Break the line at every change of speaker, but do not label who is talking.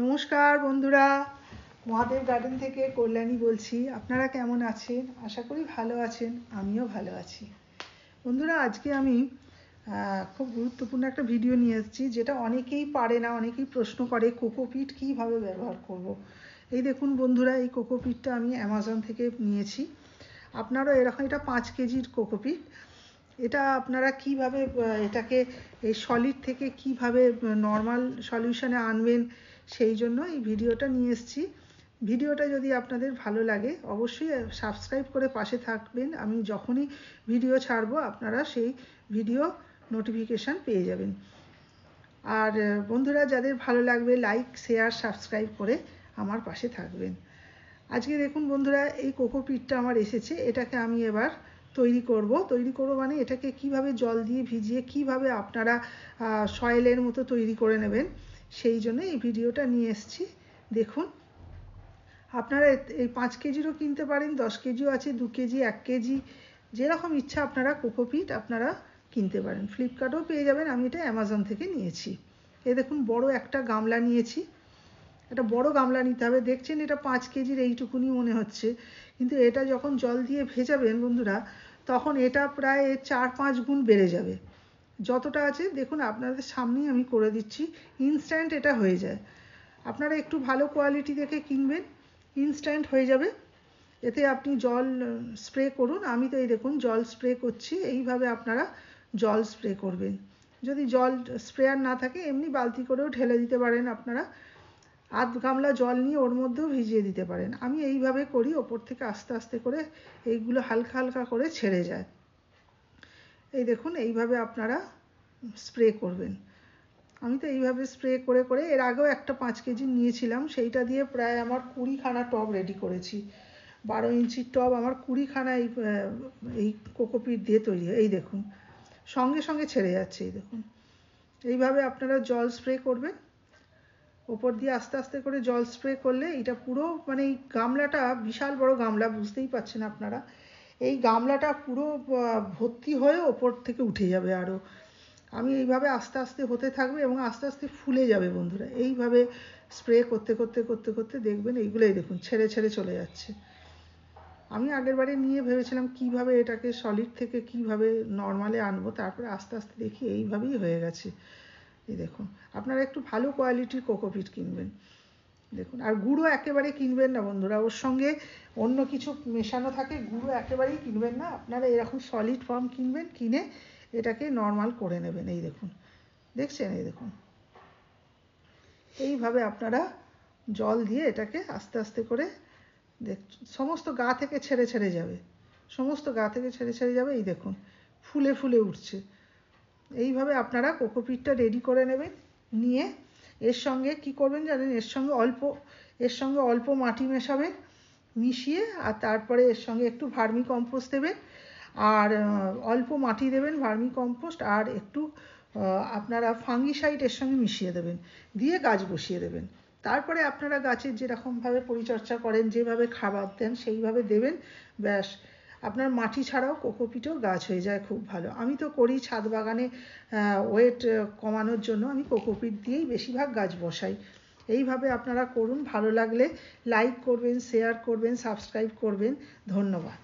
নমস্কার বন্ধুরা, মহাদেব গার্ডেন থেকে কল্যাণী বলছি। আপনারা কেমন আছেন? আশা করি ভালো আছেন, আমিও ভালো আছি। বন্ধুরা, আজকে আমি খুব গুরুত্বপূর্ণ একটা ভিডিও নিয়ে এসেছি, যেটা অনেকেই পারে না, অনেকেই প্রশ্ন করে কোকোপিট কীভাবে ব্যবহার করব। এই দেখুন বন্ধুরা, এই কোকোপিটটা আমি অ্যামাজন থেকে নিয়েছি। আপনারাও এরকম, এটা 5 কেজির কোকোপিট। এটা আপনারা কিভাবে এটাকে এই সলিড থেকে কিভাবে নর্মাল সলিউশনে আনবেন, সেই জন্য এই ভিডিওটা নিয়ে এসেছি। ভিডিওটা যদি আপনাদের ভালো লাগে অবশ্যই সাবস্ক্রাইব করে পাশে থাকবেন। আমি যখনই ভিডিও ছাড়বো আপনারা সেই ভিডিও নোটিফিকেশান পেয়ে যাবেন। আর বন্ধুরা, যাদের ভালো লাগবে লাইক শেয়ার সাবস্ক্রাইব করে আমার পাশে থাকবেন। আজকে দেখুন বন্ধুরা, এই কোকোপিটটা আমার এসেছে। এটাকে আমি এবার তৈরি করব মানে এটাকে কিভাবে জল দিয়ে ভিজিয়ে কিভাবে আপনারা সয়েলের মতো তৈরি করে নেবেন, সেই জন্য এই ভিডিওটা নিয়ে এসেছি। দেখুন, আপনারা এই 5 কেজিরও কিনতে পারেন, 10 কেজিও আছে, 2 কেজি, 1 কেজি, যেরকম ইচ্ছা আপনারা কোকোপিট আপনারা কিনতে পারেন। ফ্লিপকার্টেও পেয়ে যাবেন। আমি এটা অ্যামাজন থেকে নিয়েছি। এই দেখুন, বড় একটা গামলা নিয়েছি। একটা বড় গামলা নিতে হবে। দেখছেন এটা 5 কেজির এইটুকুনি মনে হচ্ছে, কিন্তু এটা যখন জল দিয়ে ভেজাবেন বন্ধুরা, তখন এটা প্রায় 4-5 গুণ বেড়ে যাবে। যতটা আছে দেখুন, আপনাদের সামনেই আমি করে দিচ্ছি। ইনস্ট্যান্ট এটা হয়ে যায়। আপনারা একটু ভালো কোয়ালিটি দেখে কিনবেন, ইনস্ট্যান্ট হয়ে যাবে। এতে আপনি জল স্প্রে করুন। আমি তো এই দেখুন জল স্প্রে করছি। এইভাবে আপনারা জল স্প্রে করবেন। যদি জল স্প্রেয়ার না থাকে, এমনি বালতি করেও ঢেলে দিতে পারেন। আপনারা আধ গামলা জল নিয়ে ওর মধ্যেও ভিজিয়ে দিতে পারেন। আমি এইভাবে করি, ওপর থেকে আস্তে আস্তে করে এইগুলো হালকা হালকা করে ছেড়ে যায়। এই দেখুন, এইভাবে আপনারা স্প্রে করবেন। আমি তো এইভাবে স্প্রে করে করে এর আগেও একটা 5 কেজি নিয়েছিলাম, সেইটা দিয়ে প্রায় আমার 20খানা টব রেডি করেছি। 12 ইঞ্চির টব আমার 20খানা এই কোকোপিট দিয়ে তৈরি। এই দেখুন, সঙ্গে সঙ্গে ছেড়ে যাচ্ছে। এই দেখুন, এইভাবে আপনারা জল স্প্রে করবেন। ওপর দিয়ে আস্তে আস্তে করে জল স্প্রে করলে এটা পুরো, মানে এই গামলাটা বিশাল বড় গামলা, বুঝতেই পারছেন আপনারা। এই গামলাটা পুরো ভর্তি হয়ে ওপর থেকে উঠে যাবে। আরও আমি এইভাবে আস্তে আস্তে হতে থাকবে এবং আস্তে আস্তে ফুলে যাবে বন্ধুরা। এইভাবে স্প্রে করতে করতে করতে করতে দেখবেন এইগুলোই দেখুন ছেড়ে ছেড়ে চলে যাচ্ছে। আমি আগের বারে নিয়ে ভেবেছিলাম কিভাবে এটাকে সলিড থেকে কিভাবে নর্মালে আনবো, তারপরে আস্তে আস্তে দেখি এইভাবেই হয়ে গেছে। এই দেখুন, আপনারা একটু ভালো কোয়ালিটির কোকোপিট কিনবেন। দেখুন, আর গুঁড়ো একেবারে কিনবেন না বন্ধুরা, ওর সঙ্গে অন্য কিছু মেশানো থাকে। গুঁড়ো একেবারেই কিনবেন না, আপনারা এরকম সলিড ফর্ম কিনবেন, কিনে এটাকে নর্মাল করে নেবেন। এই দেখুন, দেখছেন? এই দেখুন, এইভাবে আপনারা জল দিয়ে এটাকে আস্তে আস্তে করে সমস্ত গা থেকে ছেড়ে ছেড়ে যাবে, সমস্ত গা থেকে ছেড়ে ছেড়ে যাবে। এই দেখুন, ফুলে ফুলে উঠছে। এইভাবে আপনারা কোকোপিটটা রেডি করে নেবেন। নিয়ে এর সঙ্গে কি করবেন জানেন? এর সঙ্গে অল্প মাটি মেশাবেন, মিশিয়ে আর তারপরে এর সঙ্গে একটু ভার্মি কম্পোস্ট দেবেন, আর অল্প মাটি দেবেন, ভার্মি কম্পোস্ট, আর একটু আপনারা ফাঙ্গিসাইড এর সঙ্গে মিশিয়ে দেবেন, দিয়ে গাছ বসিয়ে দেবেন। তারপরে আপনারা গাছের যেরকমভাবে পরিচর্যা করেন, যেভাবে খাবার দেন সেইভাবে দেবেন। ব্যাস, আপনার মাটি ছাড়াও কোকোপিটেও গাছ হয়ে যায় খুব ভালো। আমি তো করি ছাদ বাগানে, ওয়েট কমানোর জন্য আমি কোকোপিট দিয়েই বেশিরভাগ গাছ বসাই। এইভাবে আপনারা করুন। ভালো লাগলে লাইক করবেন, শেয়ার করবেন, সাবস্ক্রাইব করবেন। ধন্যবাদ।